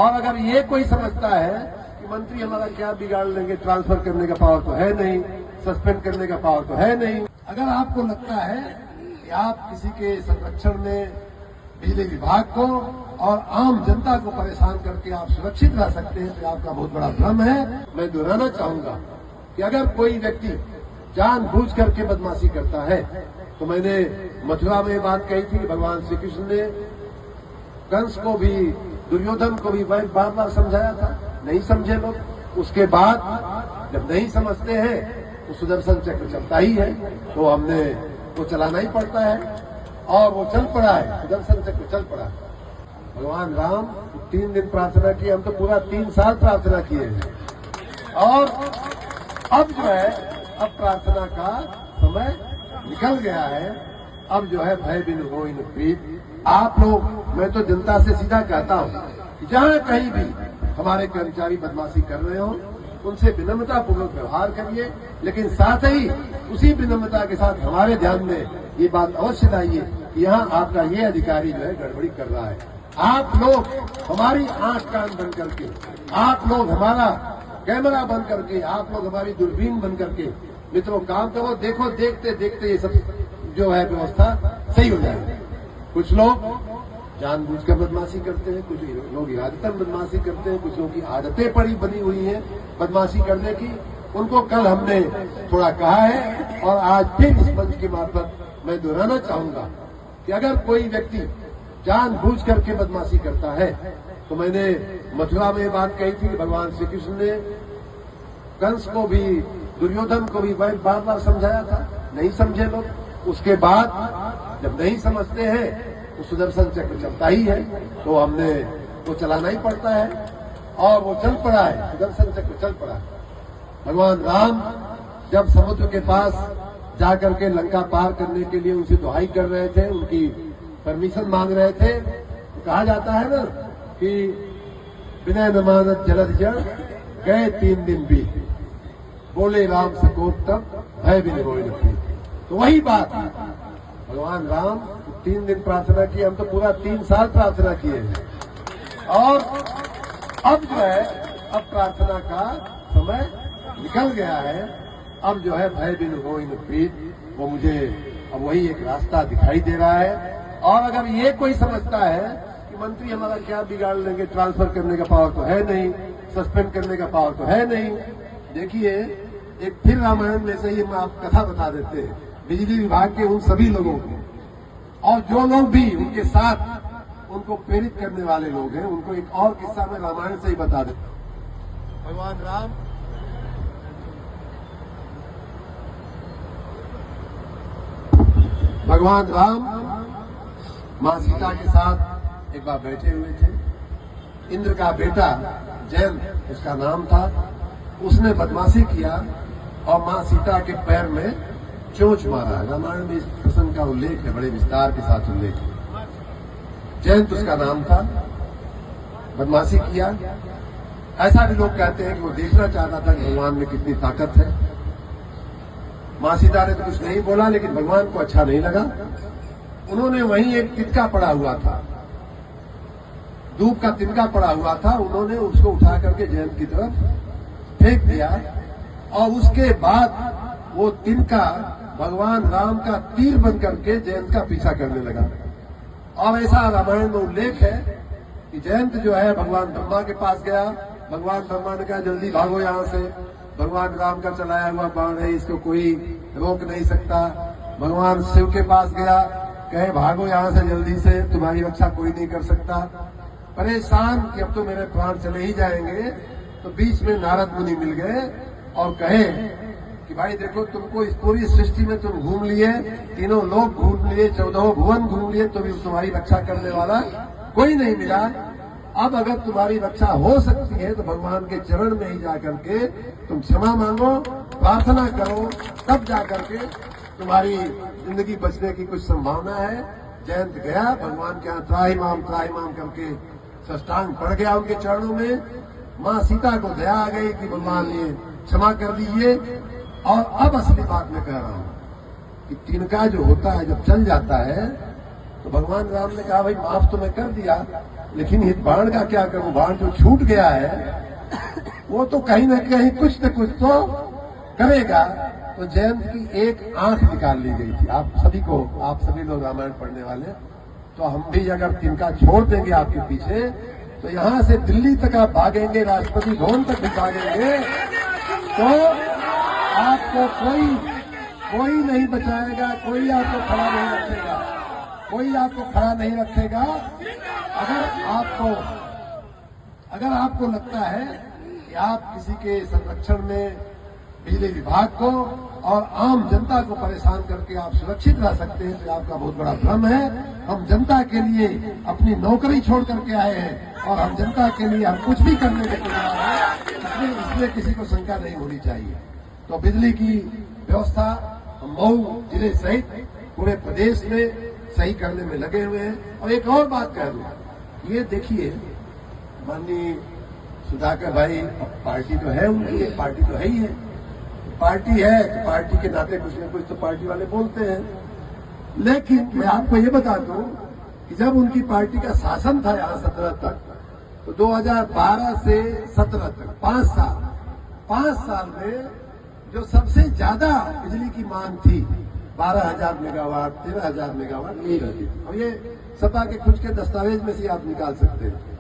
और अगर ये कोई समझता है कि मंत्री हमारा क्या बिगाड़ लेंगे, ट्रांसफर करने का पावर तो है नहीं, सस्पेंड करने का पावर तो है नहीं। अगर आपको लगता है कि आप किसी के संरक्षण में बिजली विभाग को और आम जनता को परेशान करके आप सुरक्षित रह सकते हैं तो आपका बहुत बड़ा भ्रम है। मैं दोहराना चाहूंगा कि अगर कोई व्यक्ति जानबूझ करके बदमाशी करता है, तो मैंने मथुरा में बात कही थी कि भगवान श्री कृष्ण ने कंस को भी, दुर्योधन को भी बार बार समझाया था, नहीं समझे लोग। उसके बाद जब नहीं समझते हैं तो सुदर्शन चक्र चलता ही है, तो हमने वो चलाना ही पड़ता है और वो चल पड़ा है, सुदर्शन चक्र चल पड़ा है। भगवान राम 3 दिन प्रार्थना की, हम तो पूरा 3 साल प्रार्थना किए हैं। और अब जो है, अब प्रार्थना का समय निकल गया है। अब जो है भय बिन होई न प्रीत। आप लोग, मैं तो जनता से सीधा कहता हूं कि जहां कहीं भी हमारे कर्मचारी बदमाशी कर रहे हो, उनसे विनम्रता पूर्वक व्यवहार करिए, लेकिन साथ ही उसी विनम्रता के साथ हमारे ध्यान में ये बात अवश्य लाइए कि यहाँ आपका ये अधिकारी जो है गड़बड़ी कर रहा है। आप लोग हमारी आंख कान बंद करके, आप लोग हमारा कैमरा बंद करके, आप लोग हमारी दूरबीन बंद करके मित्रों काम करो। देखो, देखते देखते ये सब जो है व्यवस्था सही हो जाएगी। कुछ लोग जानबूझकर बदमाशी करते हैं, कुछ लोग इरादतन बदमाशी करते हैं, कुछ लोगों की आदतें पड़ी बनी हुई हैं बदमाशी करने की। उनको कल हमने थोड़ा कहा है और आज फिर इस मंच के मार्फत मैं दोहराना चाहूंगा कि अगर कोई व्यक्ति जानबूझ करके बदमाशी करता है, तो मैंने मथुरा में बात कही थी कि भगवान श्री कृष्ण ने कंस को भी, दुर्योधन को भी बार बार समझाया था, नहीं समझे लोग। उसके बाद जब नहीं समझते हैं तो सुदर्शन चक्र चलता ही है, तो हमने वो चलाना ही पड़ता है और वो चल पड़ा है, सुदर्शन चक्र चल पड़ा है। भगवान राम जब समुद्र के पास जाकर के लंका पार करने के लिए उनसे दुहाई कर रहे थे, उनकी परमिशन मांग रहे थे, तो कहा जाता है ना कि बिना नमानत जलद जड़ गए 3 दिन भी, बोले राम सकोट तब भय बिन होई न प्रीत। तो वही बात है, भगवान राम 3 दिन प्रार्थना की, हम तो पूरा 3 साल प्रार्थना किए हैं। और अब जो है, अब प्रार्थना का समय निकल गया है। अब जो है भय बिन होई न प्रीत, वो मुझे अब वही एक रास्ता दिखाई दे रहा है। और अगर ये कोई समझता है कि मंत्री हमारा क्या बिगाड़ लेंगे, ट्रांसफर करने का पावर तो है नहीं, सस्पेंड करने का पावर तो है नहीं। देखिए, एक फिर रामायण में से ही हम आप कथा बता देते हैं बिजली विभाग के उन सभी लोगों को, और जो लोग भी उनके साथ उनको प्रेरित करने वाले लोग हैं, उनको एक और किस्सा में रामायण से ही बता देते हैं। भगवान राम मां सीता के साथ एक बार बैठे हुए थे। इंद्र का बेटा जयंत उसका नाम था, उसने बदमाशी किया और मां सीता के पैर में चोंच मारा। रामायण में इस प्रसंग का उल्लेख है, बड़े विस्तार के साथ उल्लेख है। जयंत उसका नाम था, बदमाशी किया। ऐसा भी लोग कहते हैं कि वो देखना चाहता था कि भगवान में कितनी ताकत है। मां सीता ने तो कुछ नहीं बोला, लेकिन भगवान को अच्छा नहीं लगा। उन्होंने वहीं एक तिनका पड़ा हुआ था, दूब का तिनका पड़ा हुआ था, उन्होंने उसको उठा करके जयंत की तरफ फेंक दिया और उसके बाद वो तिनका भगवान राम का तीर बन करके जयंत का पीछा करने लगा। और ऐसा रामायण में उल्लेख है कि जयंत जो है भगवान ब्रह्मा के पास गया। भगवान ब्रह्मा ने कहा जल्दी भागो यहाँ से, भगवान राम का चलाया हुआ बाण है, इसको कोई रोक नहीं सकता। भगवान शिव के पास गया, कहे भागो यहाँ से जल्दी से, तुम्हारी रक्षा कोई नहीं कर सकता। परेशान कि अब तो मेरे प्राण चले ही जाएंगे, तो बीच में नारद मुनि मिल गए और कहे कि भाई देखो, तुमको इस पूरी सृष्टि में तुम घूम लिए, तीनों लोग घूम लिए, 14 भुवन घूम लिए, तो भी तुम्हारी रक्षा करने वाला कोई नहीं मिला। अब अगर तुम्हारी रक्षा हो सकती है तो भगवान के चरण में ही जाकर के तुम क्षमा मांगो, प्रार्थना करो, तब जाकर के तुम्हारी जिंदगी बचने की कुछ संभावना है। जयंत गया भगवान के यहाँ त्राही माम करके साष्टांग पड़ गया उनके चरणों में। मां सीता को दया आ गई कि भगवान ये क्षमा कर दीजिए। और अब असली बात मैं कह रहा हूं कि तिनका जो होता है जब चल जाता है तो भगवान राम ने कहा भाई माफ तो मैं कर दिया, लेकिन इस बाढ़ का क्या करूं, बाढ़ जो छूट गया है वो तो कहीं ना कहीं कुछ न कुछ तो करेगा। तो जयंत की एक आंख निकाल ली गई थी। आप सभी लोग रामायण पढ़ने वाले, तो हम भी अगर तिनका छोड़ देंगे आपके पीछे, तो यहां से दिल्ली तक आप भागेंगे, राष्ट्रपति भवन तक भी भागेंगे, तो आपको कोई नहीं बचाएगा, कोई आपको खड़ा नहीं रखेगा, कोई आपको खड़ा नहीं रखेगा। अगर आपको लगता है कि आप किसी के संरक्षण में बिजली विभाग को और आम जनता को परेशान करके आप सुरक्षित रह सकते हैं, तो आपका बहुत बड़ा भ्रम है। हम जनता के लिए अपनी नौकरी छोड़ करके आए हैं और हम जनता के लिए हम कुछ भी करने के तैयार हैं, इसलिए किसी को शंका नहीं होनी चाहिए। तो बिजली की व्यवस्था हम मऊ जिले सहित पूरे प्रदेश में सही करने में लगे हुए हैं। और एक और बात कह दूं, ये देखिए माननीय सुधाकर भाई, पार्टी तो है उनकी, एक पार्टी तो है ही है, पार्टी है तो पार्टी के नाते कुछ न कुछ तो पार्टी वाले बोलते हैं। लेकिन मैं आपको ये बता दूं कि जब उनकी पार्टी का शासन था यहां 17 तक, तो 2012 से 17 तक 5 साल में जो सबसे ज्यादा बिजली की मांग थी 12,000 मेगावाट, 13,000 मेगावाट, यही रहती थी। और ये सपा के खुद के दस्तावेज में से आप निकाल सकते हैं।